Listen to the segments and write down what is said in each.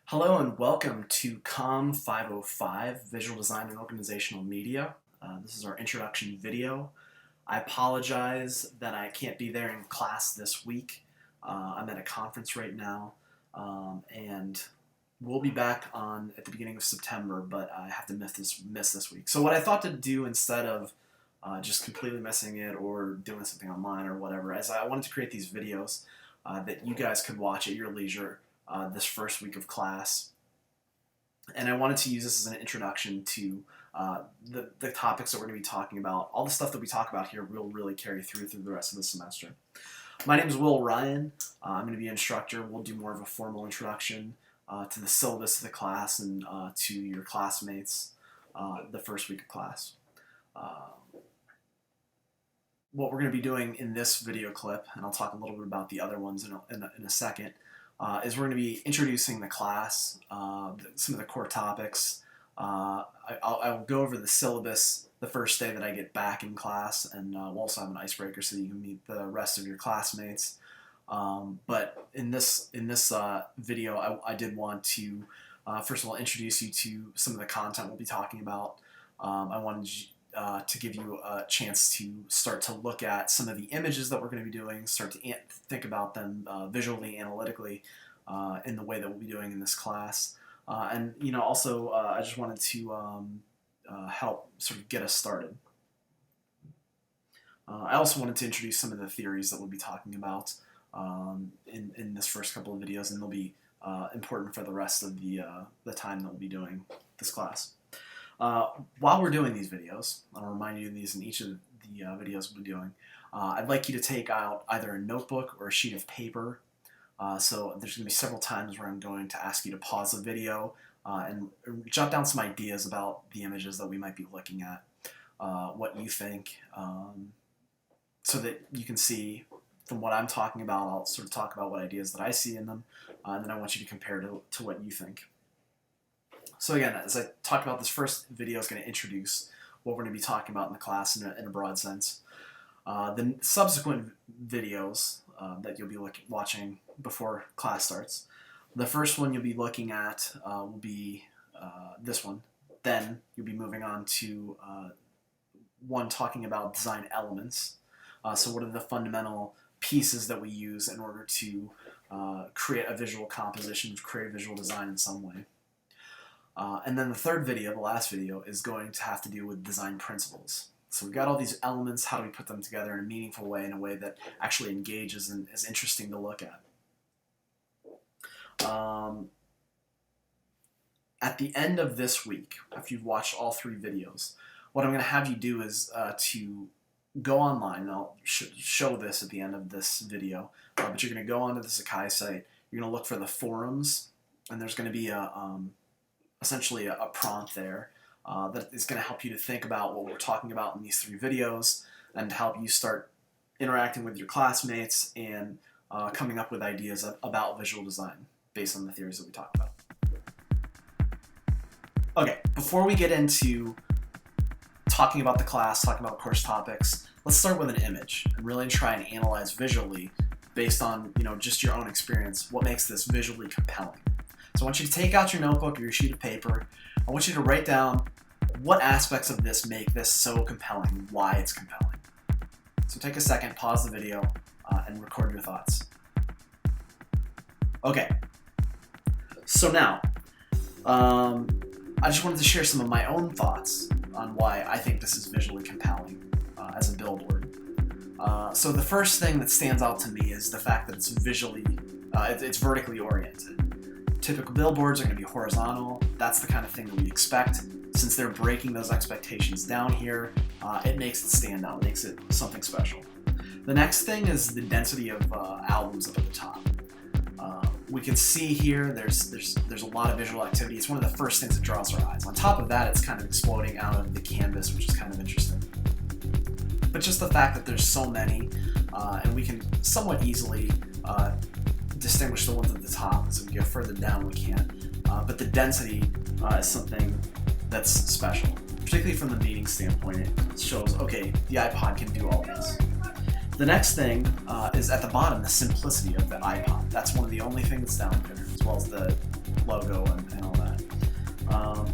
Hello and welcome to COMM 505, Visual Design and Organizational Media. This is our introduction video. I apologize that I can't be there in class this week. I'm at a conference right now, and we'll be back at the beginning of September, but I have to miss this week. So what I thought to do instead of just completely missing it or doing something online or whatever, is I wanted to create these videos that you guys could watch at your leisure this first week of class. And I wanted to use this as an introduction to the topics that we're going to be talking about. All the stuff that we talk about here will really carry through the rest of the semester. My name is Will Ryan. I'm going to be an instructor. We'll do more of a formal introduction to the syllabus of the class and to your classmates the first week of class. What we're going to be doing in this video clip, and I'll talk a little bit about the other ones in a second, is we're going to be introducing the class, some of the core topics. I'll go over the syllabus the first day that I get back in class, and we'll also have an icebreaker so that you can meet the rest of your classmates. But in this video, I did want to, first of all, introduce you to some of the content we'll be talking about. I wanted to give you a chance to start to look at some of the images that we're going to be doing, start to think about them visually, analytically, in the way that we'll be doing in this class. And also I just wanted to help sort of get us started. I also wanted to introduce some of the theories that we'll be talking about in this first couple of videos, and they'll be important for the rest of the time that we'll be doing this class. While we're doing these videos, I'll remind you of these in each of the videos we'll be doing, I'd like you to take out either a notebook or a sheet of paper. So there's going to be several times where I'm going to ask you to pause the video and jot down some ideas about the images that we might be looking at, what you think, so that you can see from what I'm talking about. I'll sort of talk about what ideas that I see in them, and then I want you to compare to what you think. So again, as I talked about, this first video is going to introduce what we're going to be talking about in the class in a broad sense. The subsequent videos that you'll be watching before class starts, the first one you'll be looking at will be this one. Then you'll be moving on to one talking about design elements. So what are the fundamental pieces that we use in order to create a visual composition, create a visual design in some way. And then the third video, the last video, is going to have to do with design principles. So we've got all these elements. How do we put them together in a meaningful way, in a way that actually engages and is interesting to look at? At the end of this week, after you've watched all three videos, what I'm going to have you do is to go online, and I'll show this at the end of this video, but you're going to go onto the Sakai site, you're going to look for the forums, and there's going to be essentially a prompt there that is going to help you to think about what we're talking about in these three videos, and to help you start interacting with your classmates and coming up with ideas about visual design based on the theories that we talked about. Okay, before we get into talking about the class, talking about course topics, let's start with an image and really try and analyze visually, based on just your own experience, what makes this visually compelling. So I want you to take out your notebook or your sheet of paper. I want you to write down what aspects of this make this so compelling, why it's compelling. So take a second, pause the video, and record your thoughts. Okay, so now, I just wanted to share some of my own thoughts on why I think this is visually compelling as a billboard. So the first thing that stands out to me is the fact that it's it's vertically oriented. Typical billboards are going to be horizontal. That's the kind of thing that we expect. Since they're breaking those expectations down here, it makes it stand out, makes it something special. The next thing is the density of albums up at the top. We can see here there's a lot of visual activity. It's one of the first things that draws our eyes. On top of that, it's kind of exploding out of the canvas, which is kind of interesting. But just the fact that there's so many, and we can somewhat easily distinguish the ones at the top. As we go further down, we can't. But the density is something that's special, particularly from the meaning standpoint. It shows, okay, the iPod can do all this. The next thing is at the bottom, the simplicity of the iPod. That's one of the only things that's down there, as well as the logo and all that.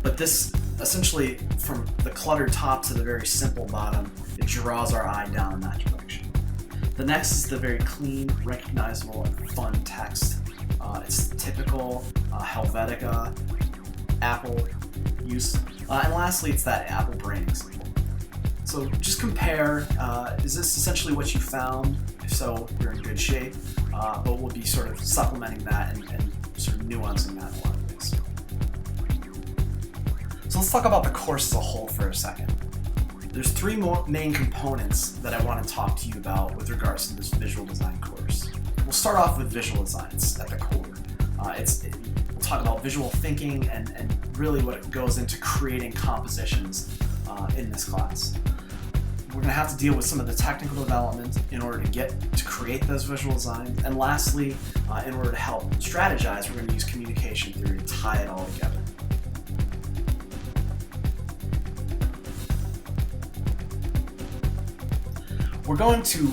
But this, essentially, from the cluttered top to the very simple bottom, it draws our eye down in that direction. The next is the very clean, recognizable, and fun text. It's typical Helvetica, Apple use. And lastly, it's that Apple branding symbol. So just compare, is this essentially what you found? If so, you're in good shape, but we'll be sort of supplementing that and sort of nuancing that in a lot of ways. So let's talk about the course as a whole for a second. There's three main components that I want to talk to you about with regards to this visual design course. We'll start off with visual designs at the core. We'll talk about visual thinking and really what it goes into creating compositions in this class. We're going to have to deal with some of the technical development in order to create those visual designs. And lastly, in order to help strategize, we're going to use communication theory to tie it all together. We're going to,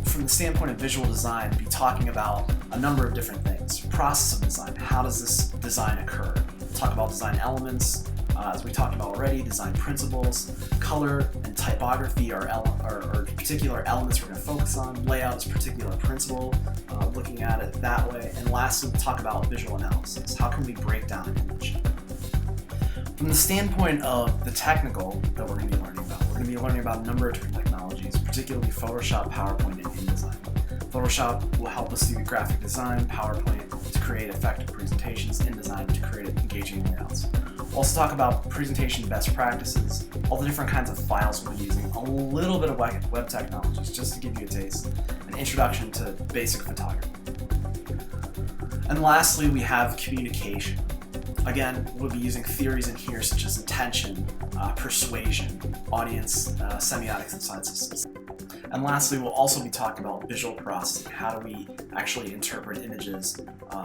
from the standpoint of visual design, be talking about a number of different things. Process of design, how does this design occur? We'll talk about design elements, as we talked about already, design principles, color and typography are particular elements we're going to focus on. Layout is a particular principle, looking at it that way. And lastly, we'll talk about visual analysis. How can we break down an image? From the standpoint of the technical that we're going to be learning about, we're going to be learning about a number of different technologies, particularly Photoshop, PowerPoint, and InDesign. Photoshop will help us do graphic design, PowerPoint to create effective presentations, InDesign to create engaging layouts. We'll also talk about presentation best practices, all the different kinds of files we're using, a little bit of web technologies, just to give you a taste, an introduction to basic photography. And lastly, we have communication. Again, we'll be using theories in here such as intention, persuasion, audience, semiotics, and sign systems. And lastly, we'll also be talking about visual processing. How do we actually interpret images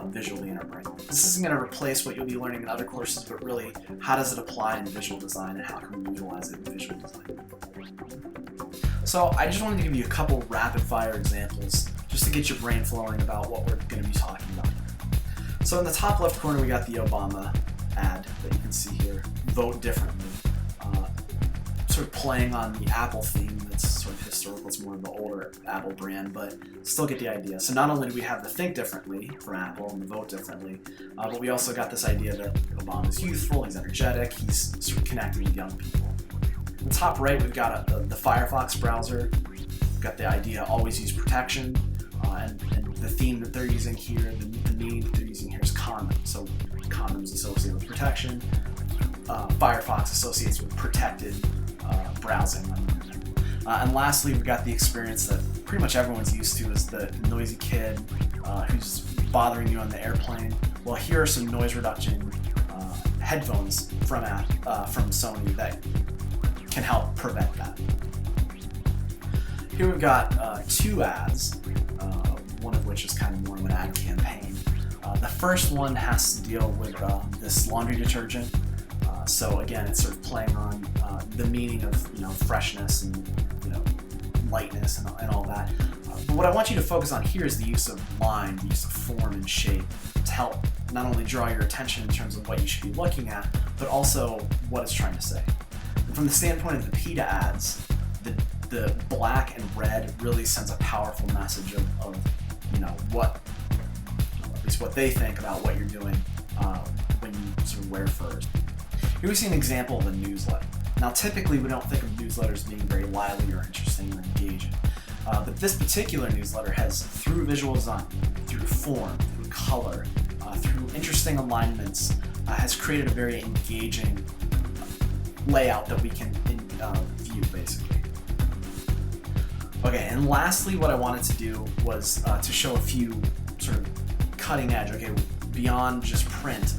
visually in our brain? This isn't going to replace what you'll be learning in other courses, but really, how does it apply in visual design and how can we utilize it in visual design? So I just wanted to give you a couple rapid-fire examples just to get your brain flowing about what we're going to be talking about. So in the top left corner, we got the Obama ad that you can see here, Vote Differently, sort of playing on the Apple theme that's sort of historical. It's more of the older Apple brand, but still get the idea. So not only do we have the Think Differently from Apple and the Vote Differently, but we also got this idea that Obama's youthful, he's energetic, he's sort of connecting with young people. In the top right, we've got the Firefox browser. We've got the idea, always use protection, and the theme that they're using here, the meaning that they're using here is COMM. So condoms associated with protection. Firefox associates with protected browsing on the internet. And lastly, we've got the experience that pretty much everyone's used to, is the noisy kid who's bothering you on the airplane. Well, here are some noise reduction headphones from Sony that can help prevent that. Here we've got two ads, one of which is kind of more of an ad campaign. The first one has to deal with this laundry detergent. So again, it's sort of playing on the meaning of freshness and lightness and all that. But what I want you to focus on here is the use of line, the use of form and shape to help not only draw your attention in terms of what you should be looking at, but also what it's trying to say. And from the standpoint of the PETA ads, the black and red really sends a powerful message of what, at least what they think about what you're doing when you sort of wear furs. Here we see an example of a newsletter. Now typically we don't think of newsletters being very lively or interesting or engaging, but this particular newsletter has, through visual design, through form, through color, through interesting alignments, has created a very engaging layout that we can view basically. Okay, and lastly, what I wanted to do was to show a few sort of cutting edge, beyond just print.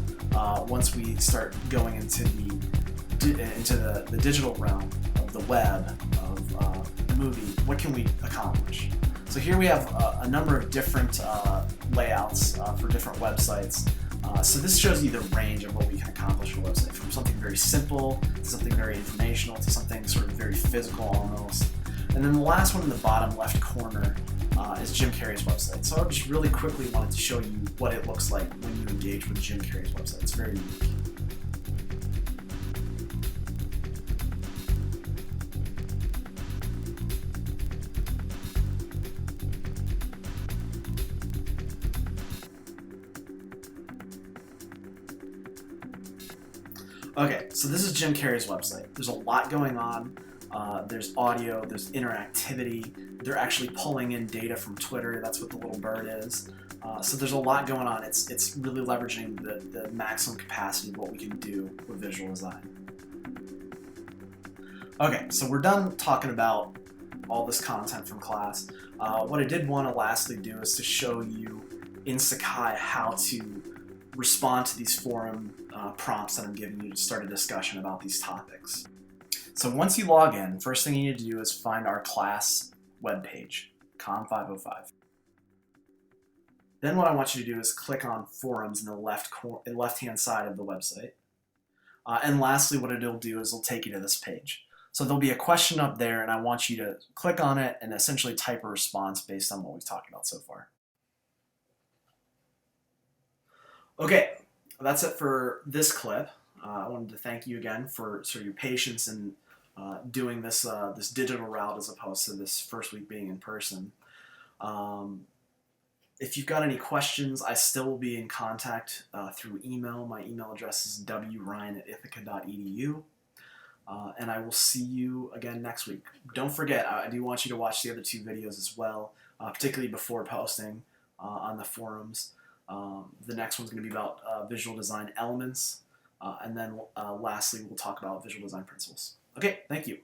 Once we start going into the digital realm of the web, of movie, what can we accomplish? So here we have a number of different layouts for different websites. So this shows you the range of what we can accomplish with a website, from something very simple to something very informational to something sort of very physical almost. And then the last one in the bottom left corner is Jim Carrey's website. So I just really quickly wanted to show you what it looks like when you engage with Jim Carrey's website. It's very unique. Okay, so this is Jim Carrey's website. There's a lot going on. There's audio, there's interactivity. They're actually pulling in data from Twitter. That's what the little bird is. So there's a lot going on. It's really leveraging the maximum capacity of what we can do with visual design. Okay, so we're done talking about all this content from class. What I did want to lastly do is to show you in Sakai how to respond to these forum prompts that I'm giving you to start a discussion about these topics. So once you log in, first thing you need to do is find our class webpage, COMM 505. Then what I want you to do is click on forums in the left-hand side of the website. And lastly, what it'll do is it'll take you to this page. So there'll be a question up there, and I want you to click on it and essentially type a response based on what we've talked about so far. Okay, that's it for this clip. I wanted to thank you again for sort of your patience in doing this this digital route as opposed to this first week being in person. If you've got any questions, I still will be in contact through email. My email address is wryan@ithaca.edu. And I will see you again next week. Don't forget, I do want you to watch the other two videos as well, particularly before posting on the forums. The next one's going to be about visual design elements, and then lastly, we'll talk about visual design principles. Okay, thank you.